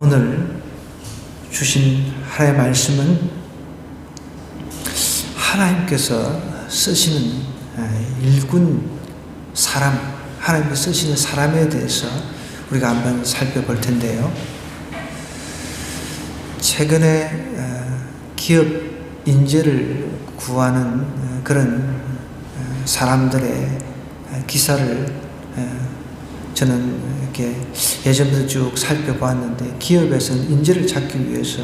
오늘 주신 하나님의 말씀은 하나님께서 쓰시는 일군 사람, 하나님께서 쓰시는 사람에 대해서 우리가 한번 살펴볼 텐데요. 최근에 기업 인재를 구하는 그런 사람들의 기사를 저는 이렇게 예전부터 쭉 살펴보았는데, 기업에서는 인재를 찾기 위해서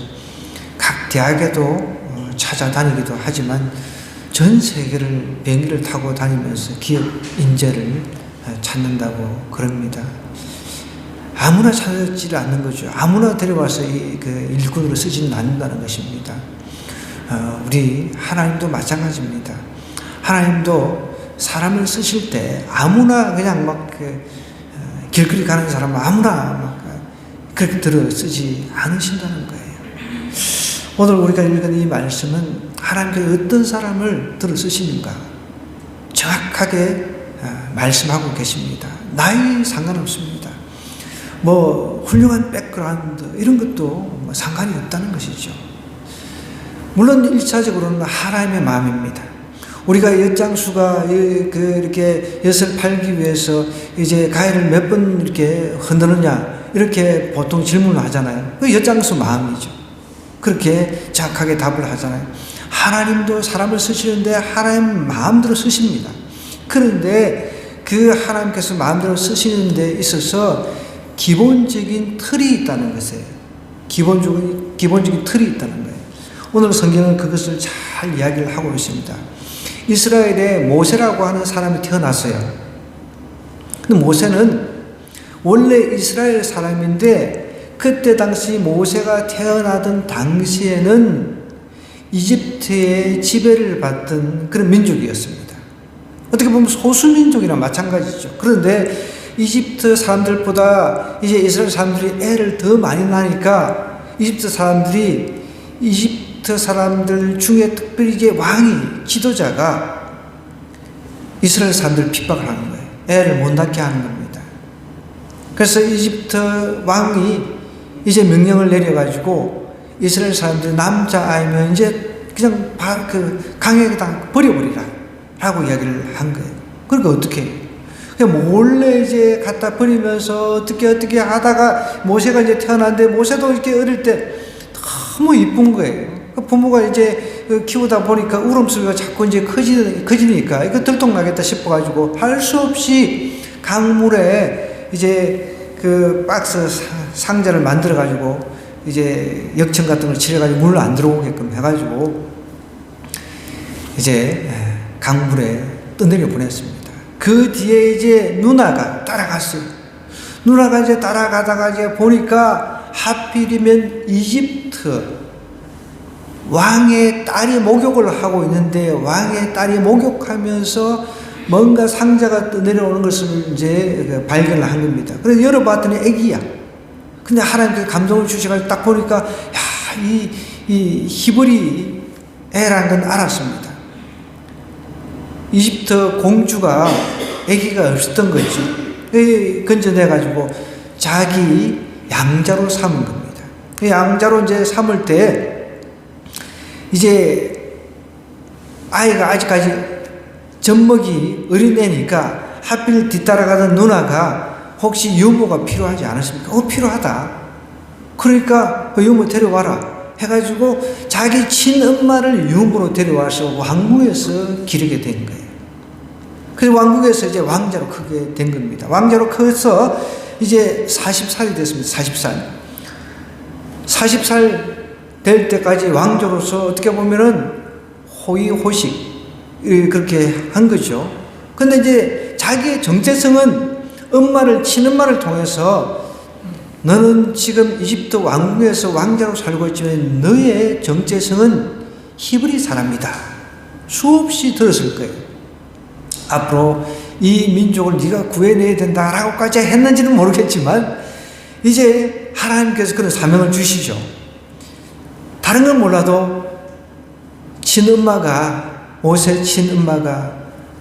각 대학에도 찾아다니기도 하지만 전 세계를 비행기를 타고 다니면서 기업 인재를 찾는다고 그럽니다. 아무나 찾지를 않는 거죠. 아무나 데려와서 일꾼으로 쓰지는 않는다는 것입니다. 우리 하나님도 마찬가지입니다. 하나님도 사람을 쓰실 때 아무나 그냥 길거리 가는 사람 아무나 그렇게 들어 쓰지 않으신다는 거예요. 오늘 우리가 읽은 이 말씀은 하나님께서 어떤 사람을 들어 쓰시는가 정확하게 말씀하고 계십니다. 나이 상관없습니다. 훌륭한 백그라운드 이런 것도 상관이 없다는 것이죠. 물론 1차적으로는 하나님의 마음입니다. 우리가 엿장수가 이렇게 엿을 팔기 위해서 이제 가위를 몇 번 이렇게 흔드느냐 이렇게 보통 질문을 하잖아요. 그 엿장수 마음이죠. 그렇게 정확하게 답을 하잖아요. 하나님도 사람을 쓰시는데 하나님 마음대로 쓰십니다. 그런데 그 하나님께서 마음대로 쓰시는 데 있어서 기본적인 틀이 있다는 것이에요. 기본적인 틀이 있다는 거예요. 오늘 성경은 그것을 잘 이야기를 하고 있습니다. 이스라엘에 모세라고 하는 사람이 태어났어요. 근데 모세는 원래 이스라엘 사람인데 그때 당시 모세가 태어나던 당시에는 이집트의 지배를 받던 그런 민족이었습니다. 어떻게 보면 소수민족이나 마찬가지죠. 그런데 이집트 사람들보다 이제 이스라엘 사람들이 애를 더 많이 낳으니까 이집트 사람들 중에 특별히 이제 왕이, 지도자가 이스라엘 사람들을 핍박을 하는 거예요. 애를 못 낳게 하는 겁니다. 그래서 이집트 왕이 이제 명령을 내려가지고 이스라엘 사람들 남자아이면 이제 그냥 강에다 버려버리라 라고 이야기를 한 거예요. 그러니까 어떻게 해요? 그냥 몰래 이제 갖다 버리면서 어떻게 하다가 모세가 이제 태어났는데, 모세도 이렇게 어릴 때 너무 이쁜 거예요. 부모가 이제 키우다 보니까 울음소리가 자꾸 이제 커지니까 이거 들통나겠다 싶어가지고 할 수 없이 강물에 이제 박스 상자를 만들어가지고 이제 역청 같은 걸 칠해가지고 물 안 들어오게끔 해가지고 이제 강물에 떠내려 보냈습니다. 그 뒤에 이제 누나가 따라갔어요. 누나가 이제 따라가다가 이제 보니까 하필이면 이집트 왕의 딸이 목욕을 하고 있는데, 왕의 딸이 목욕하면서 뭔가 상자가 내려오는 것을 이제 발견을 한 겁니다. 그래서 열어봤더니 애기야. 근데 하나님께서 감동을 주셔가지고 딱 보니까, 이 히브리 애라는 건 알았습니다. 이집트 공주가 애기가 없었던 거지. 건져내가지고 자기 양자로 삼은 겁니다. 양자로 이제 삼을 때, 이제 아이가 아직까지 젖먹이 어린애니까 하필 뒤따라가던 누나가 혹시 유모가 필요하지 않았습니까? 필요하다. 그러니까 유모 데려와라 해가지고 자기 친엄마를 유모로 데려와서 왕궁에서 기르게 된 거예요. 그래서 왕궁에서 이제 왕자로 크게 된 겁니다. 왕자로 커서 이제 40살이 됐습니다. 40살 될 때까지 왕조로서 어떻게 보면은 호의호식 그렇게 한 거죠. 근데 이제 자기의 정체성은 친엄마를 통해서, 너는 지금 이집트 왕궁에서 왕자로 살고 있지만 너의 정체성은 히브리 사람이다. 수없이 들었을 거예요. 앞으로 이 민족을 네가 구해내야 된다라고까지 했는지는 모르겠지만 이제 하나님께서 그런 사명을 주시죠. 다른 건 몰라도 모세 친엄마가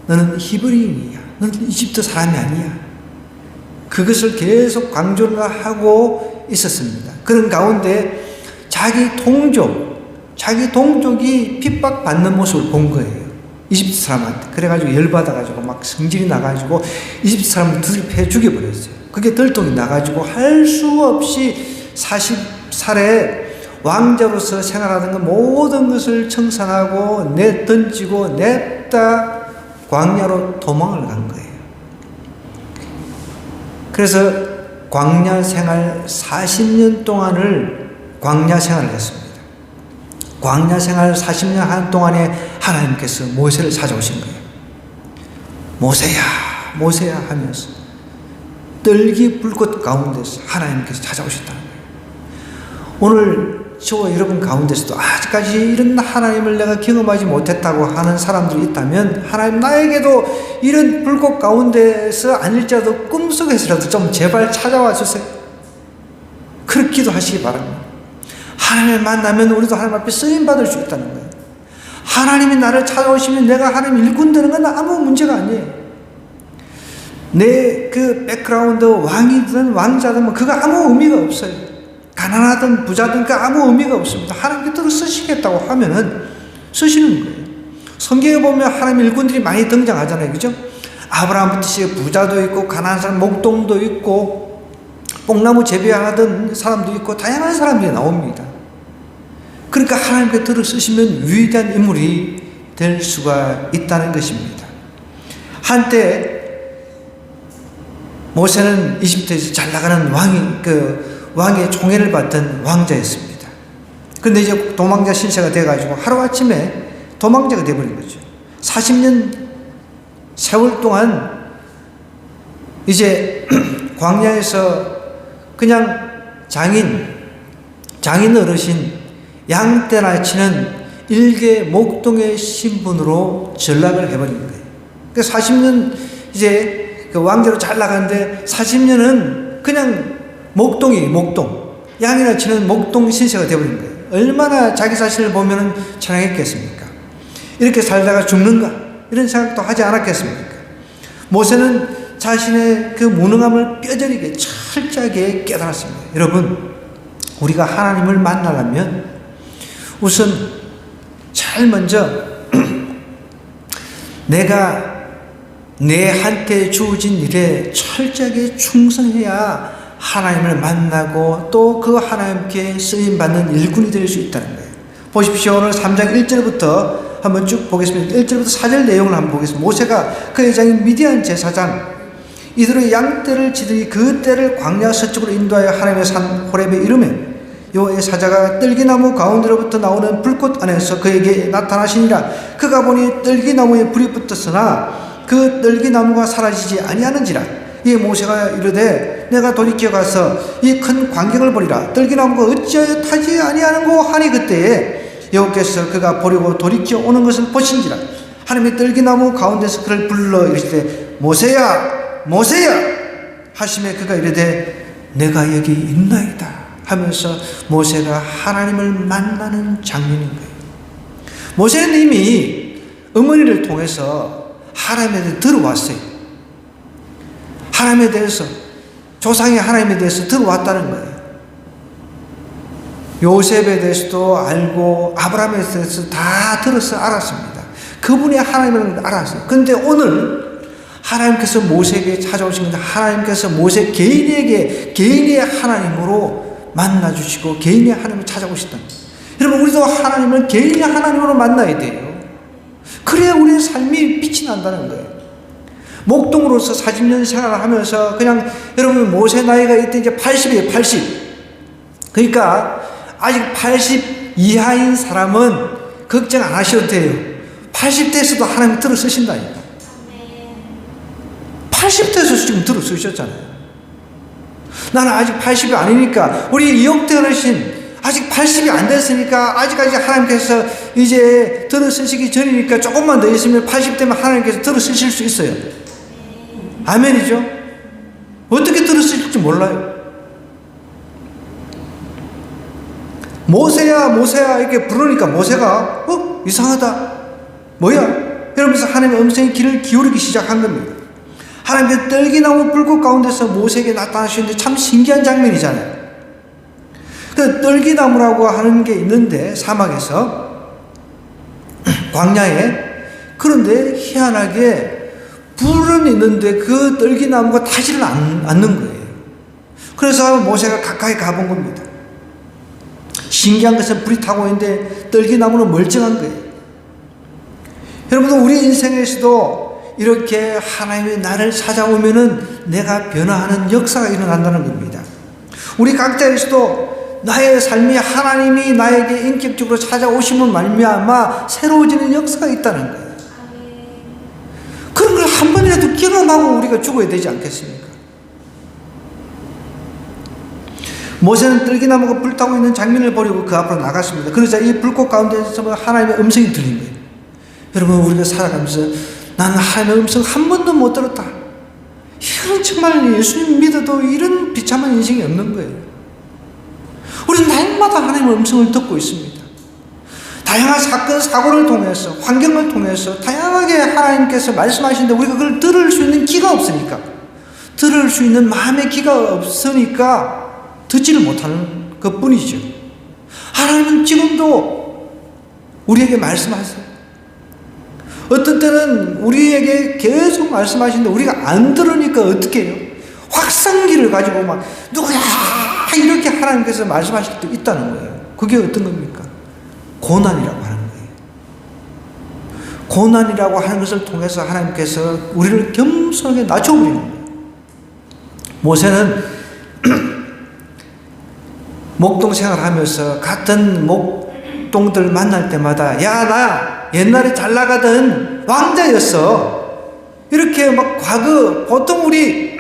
너는 히브리인이야. 너는 이집트 사람이 아니야. 그것을 계속 강조를 하고 있었습니다. 그런 가운데 자기 동족이 핍박받는 모습을 본 거예요. 이집트 사람한테. 그래가지고 열받아가지고 막 성질이 나가지고 이집트 사람을 두들겨 죽여버렸어요. 그게 들통이 나가지고 할 수 없이 40살에 왕자로서 생활하던 것 모든 것을 청산하고 던지고 냅다 광야로 도망을 간 거예요. 그래서 광야 생활 40년 동안을 광야 생활을 했습니다. 광야 생활 40년 한 동안에 하나님께서 모세를 찾아오신 거예요. 모세야, 모세야 하면서 떨기 불꽃 가운데서 하나님께서 찾아오셨다는 거예요. 오늘 저와 여러분 가운데서도 아직까지 이런 하나님을 내가 경험하지 못했다고 하는 사람들이 있다면 하나님 나에게도 이런 불꽃 가운데서 아닐지라도 꿈속에서라도 좀 제발 찾아와 주세요. 그렇게 기도하시기 바랍니다. 하나님을 만나면 우리도 하나님 앞에 쓰임받을 수 있다는 거예요. 하나님이 나를 찾아오시면 내가 하나님 일꾼 되는 건 아무 문제가 아니에요. 내 그 백그라운드 왕이든 왕자든 그거 아무 의미가 없어요. 가난하든 부자든 그 아무 의미가 없습니다. 하나님께서 쓰시겠다고 하면은 쓰시는 거예요. 성경에 보면 하나님 일꾼들이 많이 등장하잖아요. 그죠? 아브라함부터 시작해 부자도 있고 가난한 사람 목동도 있고 뽕나무 재배하던 사람도 있고 다양한 사람들이 나옵니다. 그러니까 하나님께 들어 쓰시면 위대한 인물이 될 수가 있다는 것입니다. 한때 모세는 이집트에서 잘 나가는 왕의 총애를 받던 왕자였습니다. 그런데 이제 도망자 신세가 돼가지고 하루아침에 도망자가 돼버린 거죠. 40년 세월 동안 이제 광야에서 그냥 장인 어르신 양떼나 치는 일개 목동의 신분으로 전락을 해버린 거예요. 그러니까 40년 이제 그 왕자로 잘 나가는데 40년은 그냥 목동 양이나 치는 목동 신세가 되어버린 거예요. 얼마나 자기 자신을 보면 찬양했겠습니까? 이렇게 살다가 죽는가 이런 생각도 하지 않았겠습니까? 모세는 자신의 그 무능함을 뼈저리게 철저하게 깨달았습니다. 여러분, 우리가 하나님을 만나려면 우선 제일 먼저 내가 내한테 주어진 일에 철저하게 충성해야 하나님을 만나고 또 그 하나님께 쓰임받는 일꾼이 될 수 있다는 거예요. 보십시오. 오늘 3장 1절부터 한번 쭉 보겠습니다. 1절부터 4절 내용을 한번 보겠습니다. 모세가 그의 장인 미디안 제사장 이들의 양떼를 치더니 그 떼를 광야 서쪽으로 인도하여 하나님의 산 호렙에 이르매 여호와의 사자가 떨기나무 가운데로부터 나오는 불꽃 안에서 그에게 나타나시니라. 그가 보니 떨기나무에 불이 붙었으나 그 떨기나무가 사라지지 아니하는지라. 이에 모세가 이르되 내가 돌이켜 가서 이 큰 광경을 보리라. 떨기나무가 어찌하여 타지 아니하는고 하니 그때에 여호와께서 그가 보려고 돌이켜 오는 것을 보신지라. 하나님의 떨기나무 가운데서 그를 불러 이르시되 모세야 모세야 하시매 그가 이르되 내가 여기 있나이다 하면서 모세가 하나님을 만나는 장면인 거예요. 모세는 이미 어머니를 통해서 하나님에 대해서 들어왔어요. 하나님에 대해서 조상의 하나님에 대해서 들어왔다는 거예요. 요셉에 대해서도 알고 아브라함에 대해서 다 들어서 알았습니다. 그분이 하나님을 알았어요. 그런데 오늘 하나님께서 모세에게 찾아오신 건데 하나님께서 모세 개인의 하나님으로 만나주시고 개인의 하나님을 찾아오셨다. 여러분, 우리도 하나님을 개인의 하나님으로 만나야 돼요. 그래야 우리의 삶이 빛이 난다는 거예요. 목동으로서 40년 생활을 하면서 그냥 여러분 모세 나이가 이때 이제 80이에요. 80. 그러니까 아직 80 이하인 사람은 걱정 안 하셔도 돼요. 80대에서도 하나님 들어 쓰신다니까. 80대에서 지금 들어 쓰셨잖아요. 나는 아직 80이 아니니까 우리 이옥대 어르신 아직 80이 안 됐으니까 아직까지 하나님께서 이제 들어 쓰시기 전이니까 조금만 더 있으면 80대면 하나님께서 들어 쓰실 수 있어요. 아멘이죠? 어떻게 들어 쓰실지 몰라요. 모세야 모세야 이렇게 부르니까 모세가 이상하다 뭐야? 이러면서 하나님의 음성의 귀를 기울이기 시작한 겁니다. 하나님께서 떨기나무 불꽃 가운데서 모세에게 나타나시는데 참 신기한 장면이잖아요. 그 떨기나무라고 하는 게 있는데 사막에서 광야에, 그런데 희한하게 불은 있는데 그 떨기나무가 타지를 않는 거예요. 그래서 모세가 가까이 가본 겁니다. 신기한 것은 불이 타고 있는데 떨기나무는 멀쩡한 거예요. 여러분들, 우리 인생에서도 이렇게 하나님이 나를 찾아오면은 내가 변화하는 역사가 일어난다는 겁니다. 우리 각자에서도 나의 삶이 하나님이 나에게 인격적으로 찾아오시면 말미암아 새로워지는 역사가 있다는 거예요. 그런 걸 한 번이라도 경험하고 우리가 죽어야 되지 않겠습니까? 모세는 떨기나무가 불타고 있는 장면을 보려고 그 앞으로 나갔습니다. 그러자 이 불꽃 가운데서 하나님의 음성이 들린 거예요. 여러분, 우리가 살아가면서 나는 하나님의 음성 한 번도 못 들었다, 이런, 정말 예수님 믿어도 이런 비참한 인생이 없는 거예요. 우리는 날마다 하나님의 음성을 듣고 있습니다. 다양한 사건, 사고를 통해서, 환경을 통해서 다양하게 하나님께서 말씀하시는데 우리가 그걸 들을 수 있는 귀가 없으니까, 들을 수 있는 마음의 귀가 없으니까 듣지를 못하는 것 뿐이죠. 하나님은 지금도 우리에게 말씀하세요. 어떤 때는 우리에게 계속 말씀하시는데 우리가 안 들으니까 어떻게 해요? 확성기를 가지고 막 누구야 이렇게 하나님께서 말씀하실 때 있다는 거예요. 그게 어떤 겁니까? 고난이라고 하는 거예요. 고난이라고 하는 것을 통해서 하나님께서 우리를 겸손하게 낮춰버리는 거예요. 모세는 목동 생활하면서 같은 목동들 만날 때마다 야, 나 옛날에 잘 나가던 왕자였어, 이렇게 막 과거, 보통 우리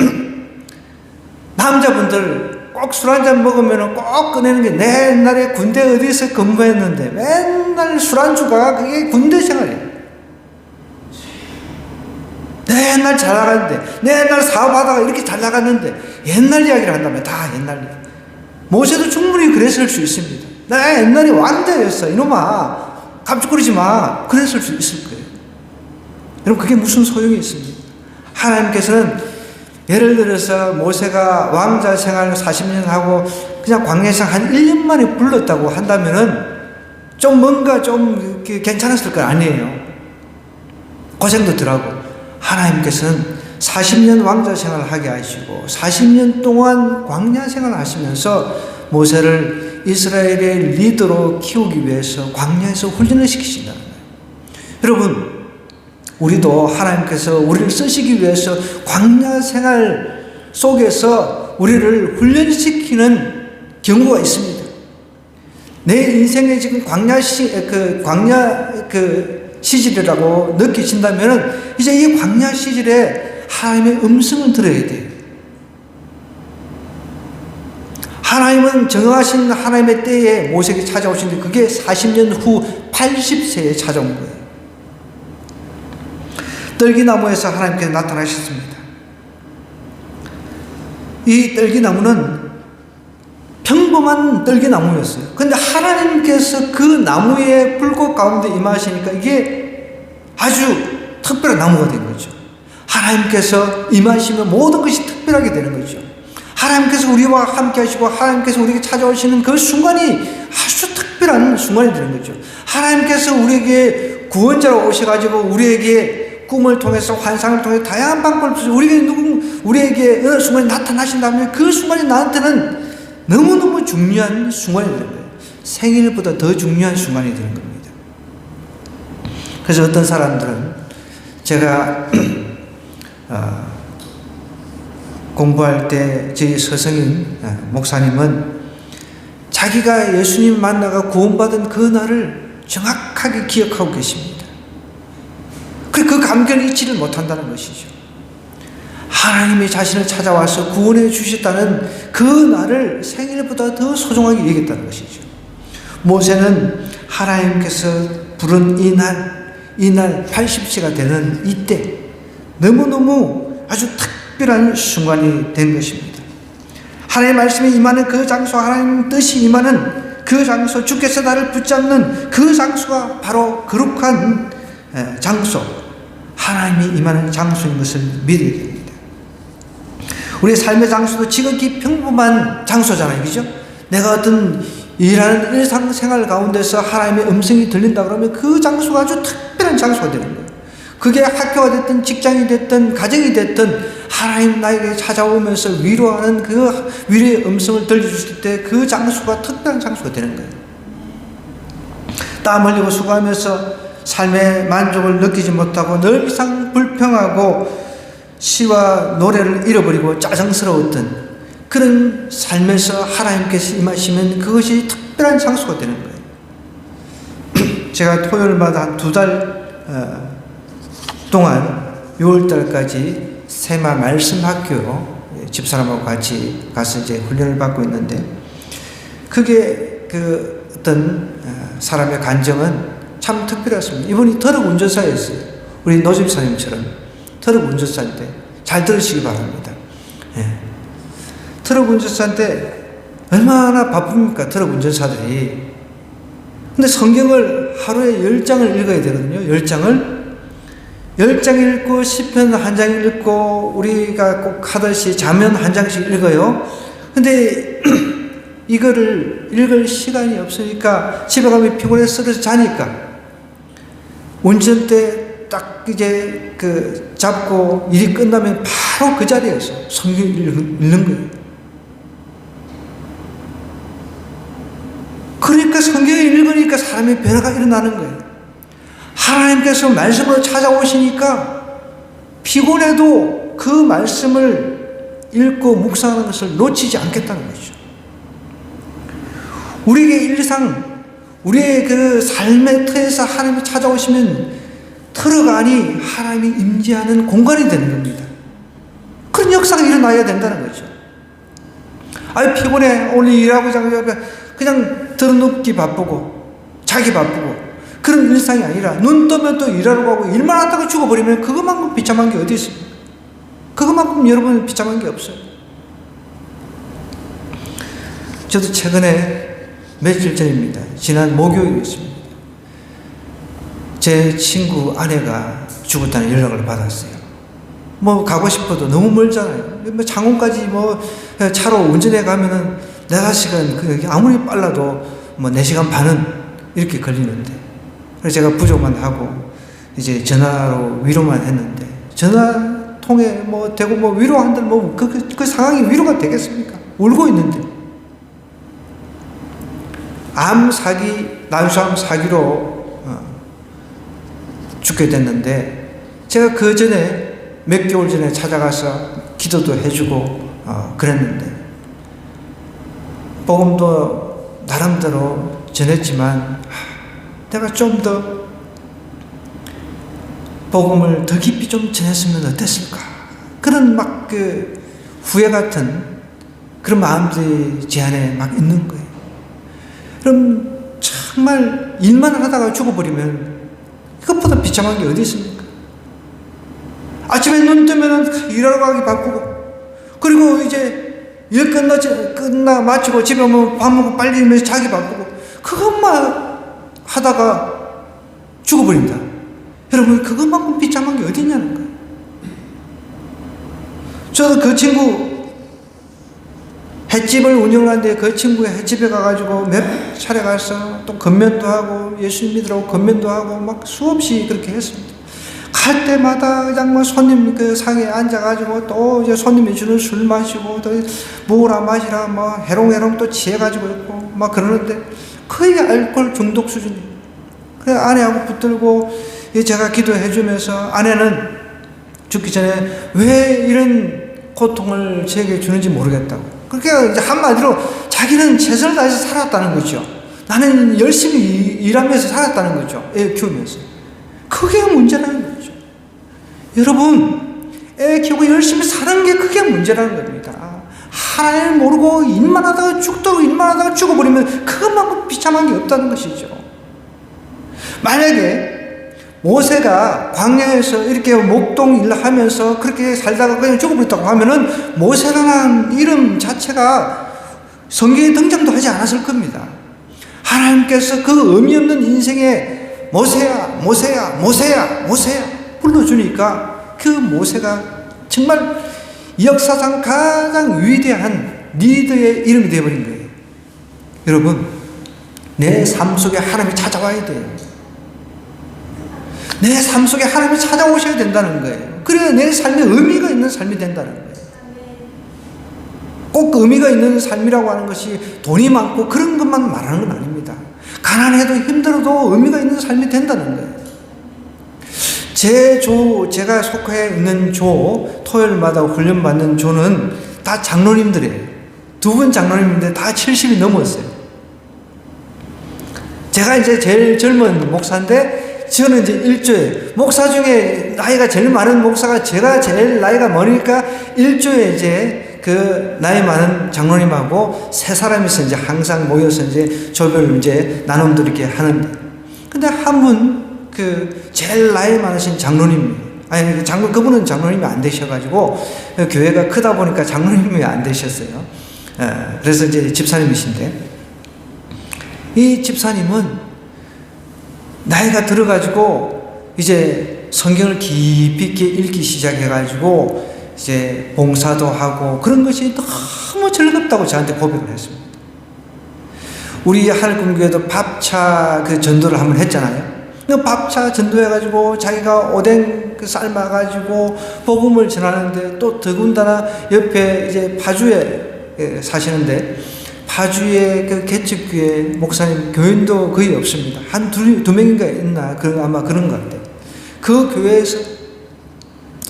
남자분들 꼭 술 한잔 먹으면 꼭 꺼내는 게 내 옛날에 군대 어디서 근무했는데, 맨날 술안주가 그게 군대 생활이에요. 내 옛날 잘 나갔는데, 내 옛날 사업하다가 이렇게 잘 나갔는데, 옛날 이야기를 한다면 다 옛날 이야기. 모세도 충분히 그랬을 수 있습니다. 나 옛날에 왕자였어, 이놈아 깜짝거리지 마, 그랬을 수 있을 거예요. 여러분, 그게 무슨 소용이 있습니까? 하나님께서는 예를 들어서 모세가 왕자 생활 40년 하고 그냥 광야에서 한 1년 만에 불렀다고 한다면은 좀 뭔가 좀 괜찮았을 건 아니에요. 고생도 덜하고. 하나님께서는 40년 왕자 생활을 하게 하시고 40년 동안 광야 생활을 하시면서 모세를 이스라엘의 리더로 키우기 위해서 광야에서 훈련을 시키신다는 거예요. 여러분, 우리도 하나님께서 우리를 쓰시기 위해서 광야 생활 속에서 우리를 훈련시키는 경우가 있습니다. 내 인생에 지금 광야 시절이라고 느끼신다면 이제 이 광야 시절에 하나님의 음성을 들어야 돼요. 하나님은 정하신 하나님의 때에 모세에게 찾아오시는데 그게 40년 후 80세에 찾아온 거예요. 떨기나무에서 하나님께서 나타나셨습니다. 이 떨기나무는 평범한 떨기나무였어요. 그런데 하나님께서 그 나무의 불꽃 가운데 임하시니까 이게 아주 특별한 나무가 된 거죠. 하나님께서 임하시면 모든 것이 특별하게 되는 거죠. 하나님께서 우리와 함께 하시고 하나님께서 우리에게 찾아오시는 그 순간이 아주 특별한 순간이 되는 거죠. 하나님께서 우리에게 구원자로 오셔가지고 우리에게 꿈을 통해서 환상을 통해 다양한 방법을 통해서 우리에게 어느 순간에 나타나신다면 그 순간이 나한테는 너무너무 중요한 순간이 되는 거예요. 생일보다 더 중요한 순간이 되는 겁니다. 그래서 어떤 사람들은 제가 공부할 때 저희 서성인 목사님은 자기가 예수님 만나가 구원받은 그 날을 정확하게 기억하고 계십니다. 그 감격을 잊지를 못한다는 것이죠. 하나님이 자신을 찾아와서 구원해 주셨다는 그 날을 생일보다 더 소중하게 여겼다는 것이죠. 모세는 하나님께서 부른 이 날 80세가 되는 이때 너무너무 아주 특별한 순간이 된 것입니다. 하나님의 말씀이 임하는 그 장소, 하나님 뜻이 임하는 그 장소, 주께서 나를 붙잡는 그 장소가 바로 거룩한 장소, 하나님이 임하는 장소인 것을 믿어야 됩니다. 우리의 삶의 장소도 지극히 평범한 장소잖아요, 그죠? 내가 어떤 일하는 일상생활 가운데서 하나님의 음성이 들린다 그러면 그 장소가 아주 특별한 장소가 되는 거예요. 그게 학교가 됐든 직장이 됐든 가정이 됐든 하나님 나에게 찾아오면서 위로하는 그 위로의 음성을 들려주실 때 그 장소가 특별한 장소가 되는 거예요. 땀 흘리고 수고하면서 삶의 만족을 느끼지 못하고 늘 이상 불평하고 시와 노래를 잃어버리고 짜증스러웠던 그런 삶에서 하나님께서 임하시면 그것이 특별한 장소가 되는 거예요. 제가 토요일마다 한 2달 동안 6월달까지 세마 말씀학교 집사람하고 같이 가서 이제 훈련을 받고 있는데, 그게 그 어떤 사람의 간정은 참 특별했습니다. 이분이 트럭 운전사였어요. 우리 노 집사님처럼 트럭 운전사인데 잘 들으시기 바랍니다. 예. 트럭 운전사인데 얼마나 바쁩니까, 트럭 운전사들이. 근데 성경을 하루에 10장을 읽어야 되거든요. 10장 읽고 시편 한 장 읽고 우리가 꼭 하듯이 자면 한 장씩 읽어요. 근데 이거를 읽을 시간이 없으니까 집에 가면 피곤해 쓰러져 자니까 운전대 딱 이제 그 잡고 일이 끝나면 바로 그 자리에서 성경 읽는 거예요. 그러니까 성경을 읽으니까 사람의 변화가 일어나는 거예요. 하나님께서 말씀으로 찾아오시니까 피곤해도 그 말씀을 읽고 묵상하는 것을 놓치지 않겠다는 거죠. 우리에게 일상, 우리의 그 삶의 터에서 하나님이 찾아오시면 트럭 안이 하나님이 임재하는 공간이 되는 겁니다. 그런 역사가 일어나야 된다는 거죠. 아이 피곤해, 오늘 일하고 그냥 들어눕기 바쁘고 자기 바쁘고 그런 일상이 아니라 눈 뜨면 또 일하러 가고 일만 하다가 죽어버리면 그것만큼 비참한 게 어디 있습니까? 그것만큼 여러분 비참한 게 없어요. 저도 최근에 며칠 전입니다. 지난 목요일이었습니다. 제 친구 아내가 죽었다는 연락을 받았어요. 뭐 가고 싶어도 너무 멀잖아요. 뭐 창원까지 뭐 차로 운전해 가면은 4시간, 아무리 빨라도 뭐 4시간 반은 이렇게 걸리는데, 그래서 제가 부족만 하고 이제 전화로 위로만 했는데, 전화 통해 뭐 되고 뭐 위로한들 뭐 그 상황이 위로가 되겠습니까? 울고 있는데. 난수암 사기로 죽게 됐는데, 제가 그 전에 몇 개월 전에 찾아가서 기도도 해주고 그랬는데, 복음도 나름대로 전했지만 내가 좀 더 복음을 더 깊이 좀 전했으면 어땠을까, 그런 막 그 후회 같은 그런 마음들이 제 안에 막 있는 거예요. 그럼 정말 일만 하다가 죽어버리면 그것보다 비참한 게 어디 있습니까? 아침에 눈 뜨면 일하러 가기 바쁘고, 그리고 이제 일 끝나 마치고 집에 오면 밥 먹고 빨리 일면서 자기 바쁘고, 그것만 하다가 죽어버린다. 여러분, 그것만큼 비참한 게 어디 있냐는 거예요. 저도 그 친구 횟집을 운영하는데 그 친구가 횟집에 가가지고 몇 차례 가서 또 건면도 하고 예수 믿으라고 건면도 하고 막 수없이 그렇게 했습니다. 갈 때마다 그냥 뭐 손님 그 상에 앉아가지고 또 이제 손님이 주는 술 마시고 또 먹으라 마시라 뭐 해롱해롱 또 취해가지고 있고 막 그러는데 거의 알코올 중독 수준이에요. 그래 아내하고 붙들고 제가 기도해주면서 아내는 죽기 전에 왜 이런 고통을 제게 주는지 모르겠다고. 그러니까 이제 한마디로 자기는 최선을 다해서 살았다는 거죠. 나는 열심히 일하면서 살았다는 거죠. 애 키우면서. 그게 문제라는 거죠. 여러분, 애 키우고 열심히 사는 게 그게 문제라는 겁니다. 하나님을 모르고 일만 하다가 죽어버리면 그것만큼 비참한 게 없다는 것이죠. 만약에 모세가 광야에서 이렇게 목동 일을 하면서 그렇게 살다가 그냥 죽어버렸다고 하면은 모세라는 이름 자체가 성경에 등장도 하지 않았을 겁니다. 하나님께서 그 의미 없는 인생에 모세야, 모세야, 모세야, 모세야 불러주니까 그 모세가 정말 역사상 가장 위대한 리더의 이름이 되어버린 거예요. 여러분, 내 삶 속에 하나님이 찾아와야 돼요. 내 삶 속에 하나님이 찾아오셔야 된다는 거예요. 그래야 내 삶에 의미가 있는 삶이 된다는 거예요. 꼭 의미가 있는 삶이라고 하는 것이 돈이 많고 그런 것만 말하는 건 아닙니다. 가난해도 힘들어도 의미가 있는 삶이 된다는 거예요. 제가 속해 있는 토요일마다 훈련받는 조는 다 장로님들이에요. 두 분 장로님인데 다 70이 넘었어요. 제가 이제 제일 젊은 목사인데, 저는 이제 일조에, 목사 중에 나이가 제일 많은 목사가 제가 제일 나이가 많으니까 일조에 이제 그 나이 많은 장로님하고 세 사람이서 이제 항상 모여서 이제 조별 이제 나눔들 이렇게 하는데, 근데 한 분, 제일 나이 많으신 그분은 장로님이 안 되셔가지고, 교회가 크다 보니까 장로님이 안 되셨어요. 그래서 이제 집사님이신데, 이 집사님은 나이가 들어가지고 이제 성경을 깊이 있게 읽기 시작해가지고 이제 봉사도 하고 그런 것이 너무 즐겁다고 저한테 고백을 했습니다. 우리 하늘꿈교회도 밥차 전도를 한번 했잖아요. 밥차 전도해가지고 자기가 오뎅 삶아가지고 복음을 전하는데, 또 더군다나 옆에 이제 파주에 사시는데, 파주의 그 개척교회 목사님 교인도 거의 없습니다. 한 두 명인가 있나? 아마 그런 것 같아요. 그 교회에서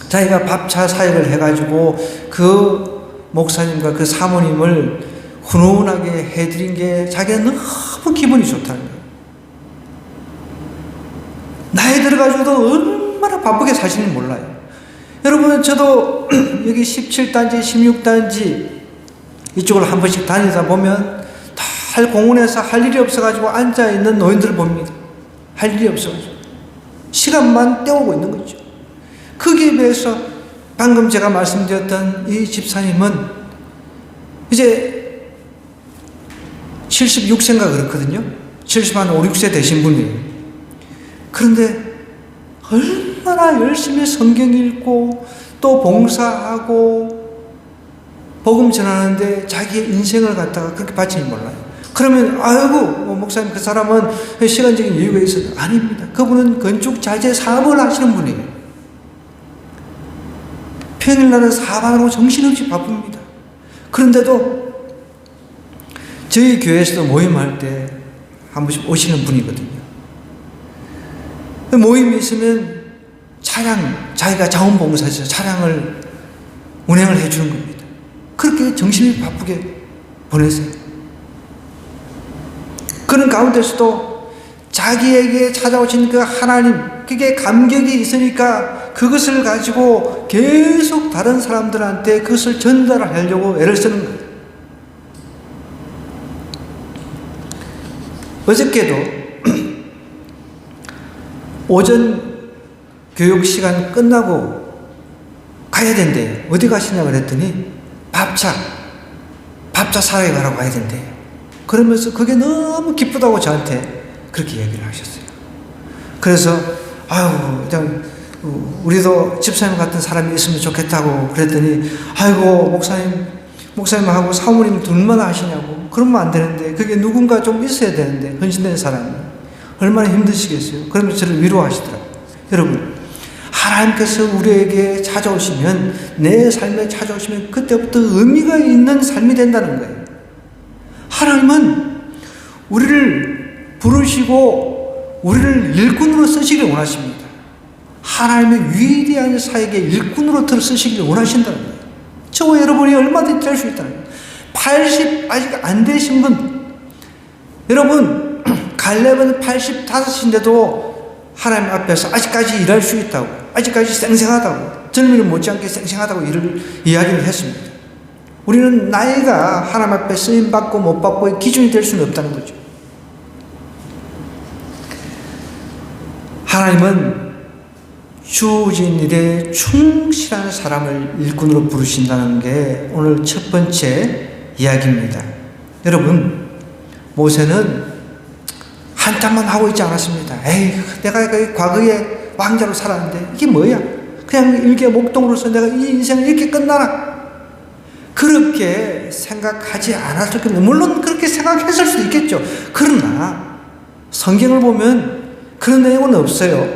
자기가 밥차 사역을 해가지고 그 목사님과 그 사모님을 훈훈하게 해드린 게 자기가 너무 기분이 좋다는 거예요. 나이 들어가지고도 얼마나 바쁘게 사시는지 몰라요. 여러분, 저도 여기 17단지, 16단지 이쪽을 한 번씩 다니다 보면 다 공원에서 할 일이 없어가지고 앉아있는 노인들을 봅니다. 할 일이 없어가지고 시간만 때우고 있는 거죠. 거기에 비해서 방금 제가 말씀드렸던 이 집사님은 이제 76세인가 그렇거든요. 70한 5, 6세 되신 분이에요. 그런데 얼마나 열심히 성경 읽고 또 봉사하고 복음 전하는데 자기의 인생을 갖다가 그렇게 바치는 몰라요. 그러면 아이고 목사님, 그 사람은 시간적인 여유가 있어요. 아닙니다. 그분은 건축 자재 사업을 하시는 분이에요. 평일날은 사업하고 정신없이 바쁩니다. 그런데도 저희 교회에서도 모임할 때 한 번씩 오시는 분이거든요. 모임이 있으면 자기가 자원봉사에서 차량을 운행을 해주는 겁니다. 그렇게 정신이 바쁘게 보내세요. 그런 가운데서도 자기에게 찾아오신 그 하나님, 그게 감격이 있으니까 그것을 가지고 계속 다른 사람들한테 그것을 전달하려고 애를 쓰는 거예요. 어저께도 오전 교육 시간 끝나고 가야 된대요. 어디 가시냐고 그랬더니 밥차 사러 가라고 가야 된대요. 그러면서 그게 너무 기쁘다고 저한테 그렇게 얘기를 하셨어요. 그래서 그냥 우리도 집사님 같은 사람이 있으면 좋겠다고 그랬더니, 목사님하고 사모님 둘만 하시냐고. 그러면 안 되는데, 그게 누군가 좀 있어야 되는데, 헌신된 사람이 얼마나 힘드시겠어요. 그러면서 저를 위로하시더라고요. 여러분, 하나님께서 우리에게 찾아오시면, 내 삶에 찾아오시면 그때부터 의미가 있는 삶이 된다는 거예요. 하나님은 우리를 부르시고 우리를 일꾼으로 쓰시길 원하십니다. 하나님의 위대한 사역의 일꾼으로 쓰시길 원하신다는 거예요. 저와 여러분이 얼마든지 될 수 있다는 거예요. 80 아직 안 되신 분, 여러분 갈렙은 85인데도 하나님 앞에서 아직까지 일할 수 있다고, 아직까지 쌩쌩하다고, 젊이는 못지않게 쌩쌩하다고 이야기를 했습니다. 우리는 나이가 하나님 앞에 쓰임받고 못 받고의 기준이 될 수는 없다는 거죠. 하나님은 주어진 일에 충실한 사람을 일꾼으로 부르신다는 게 오늘 첫 번째 이야기입니다. 여러분, 모세는 한탄만 하고 있지 않았습니다. 내가 과거에 왕자로 살았는데 이게 뭐야? 그냥 일개 목동으로서 내가 이 인생을 이렇게 끝나나? 그렇게 생각하지 않았을 겁니다. 물론 그렇게 생각했을 수도 있겠죠. 그러나 성경을 보면 그런 내용은 없어요.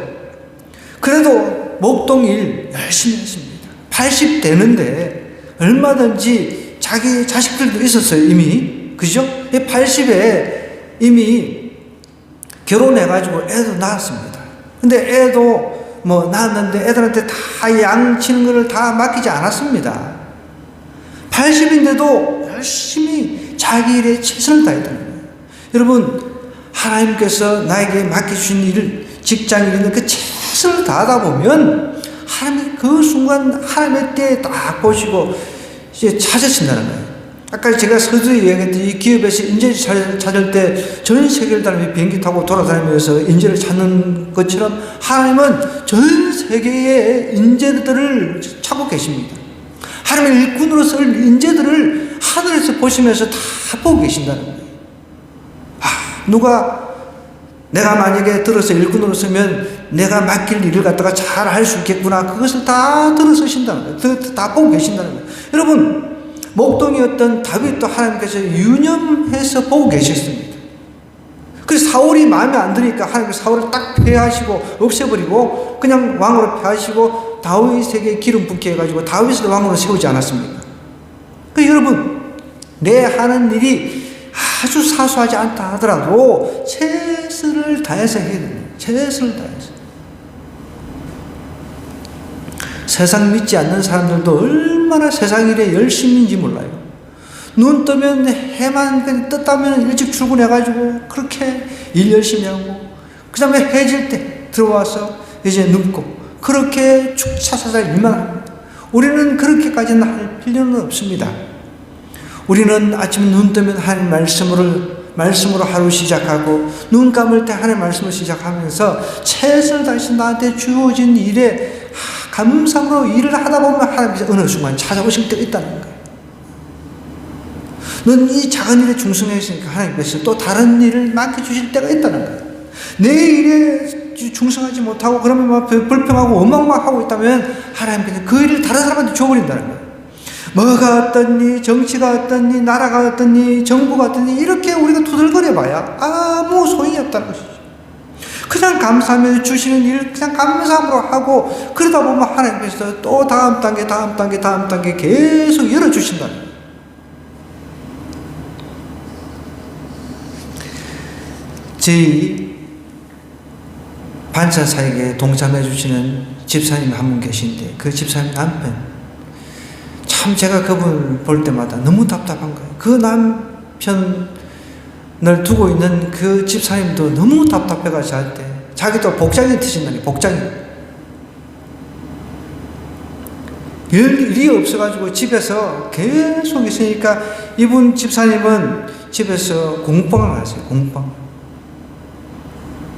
그래도 목동일 열심히 했습니다. 80 되는데 얼마든지 자기 자식들도 있었어요, 이미. 그죠? 80에 이미 결혼해가지고 애도 낳았습니다. 근데 애도 낳았는데 애들한테 다 양치는 것을 다 맡기지 않았습니다. 80인데도 열심히 자기 일에 최선을 다했다는 거예요. 여러분, 하나님께서 나에게 맡겨주신 일을, 직장일이든 그 최선을 다하다 보면 하나님이 그 순간 하나님의 때에 딱 보시고 이제 찾으신다는 거예요. 아까 제가 서두에 얘기했던 이 기업에서 인재를 찾을 때 전 세계를 다니며 비행기 타고 돌아다니면서 인재를 찾는 것처럼 하나님은 전 세계의 인재들을 찾고 계십니다. 하나님의 일꾼으로 쓸 인재들을 하늘에서 보시면서 다 보고 계신다는 거예요. 누가 내가 만약에 들어서 일꾼으로 쓰면 내가 맡길 일을 갖다가 잘 할 수 있겠구나. 그것을 다 들어 쓰신다는 거예요. 다 보고 계신다는 거예요. 여러분, 목동이었던 다윗도 하나님께서 유념해서 보고 계셨습니다. 그래서 사울이 마음에 안 드니까 하나님께서 사울을 딱 폐하시고 없애버리고 그냥 왕으로 폐하시고 다윗에게 기름 붓게 해가지고 다윗을 왕으로 세우지 않았습니까? 여러분, 내 하는 일이 아주 사소하지 않다 하더라도 최선을 다해서 해야 됩니다. 최선을 다해서. 세상 믿지 않는 사람들도 얼마나 세상 일에 열심인지 몰라요. 눈 뜨면 해만 떴다면 일찍 출근해가지고 그렇게 일 열심히 하고 그 다음에 해질 때 들어와서 이제 눕고 그렇게 축 차차차 일만 합니다. 우리는 그렇게까지는 할 필요는 없습니다. 우리는 아침 눈 뜨면 하나님 말씀으로 하루 시작하고 눈 감을 때 하나님 말씀을 시작하면서 최선을 다해서 나한테 주어진 일에 감사함으로 일을 하다 보면 하나님께서 어느 순간 찾아오실 때가 있다는 거예요. 넌 이 작은 일에 충성했으니까 하나님께서 또 다른 일을 맡겨주실 때가 있다는 거예요. 내 일에 충성하지 못하고 그러면 막 불평하고 원망하고 있다면 하나님께서 그 일을 다른 사람한테 줘버린다는 거예요. 뭐가 어떻니, 정치가 어떻니, 나라가 어떻니, 정부가 어떻니 이렇게 우리가 투덜거려 봐야 아무 소용이 없다는 것이죠. 그냥 감사하며 주시는 일을 그냥 감사함으로 하고 그러다 보면 하나님께서 또 다음 단계 계속 열어주신다는 거예요. 저희 반찬 사역에 동참해 주시는 집사님 한 분 계신데 그 집사님 남편 참 제가 그분을 볼 때마다 너무 답답한 거예요. 그 남편을 두고 있는 그 집사님도 너무 답답해가지고 할 때 자기도 복장이 트신다니 복장이 일이 없어가지고 집에서 계속 있으니까 이분 집사님은 집에서 공방을 하세요. 공방.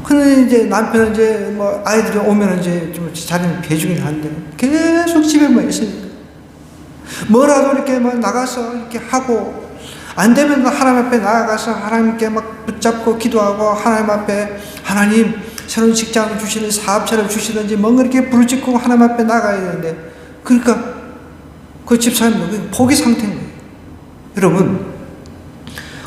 근데 이제 남편은 이제 아이들이 오면 이제 좀 자리는 비워주긴 한데 계속 집에만 있으니까 뭐라도 이렇게 나가서 이렇게 하고 안 되면 하나님 앞에 나아가서 하나님께 붙잡고 기도하고 하나님 앞에 하나님 새로운 직장을 주시는 사업체를 주시든지 뭔가 이렇게 부르짖고 하나님 앞에 나가야 되는데 그러니까 그 집사님도 포기 상태인 거예요. 여러분,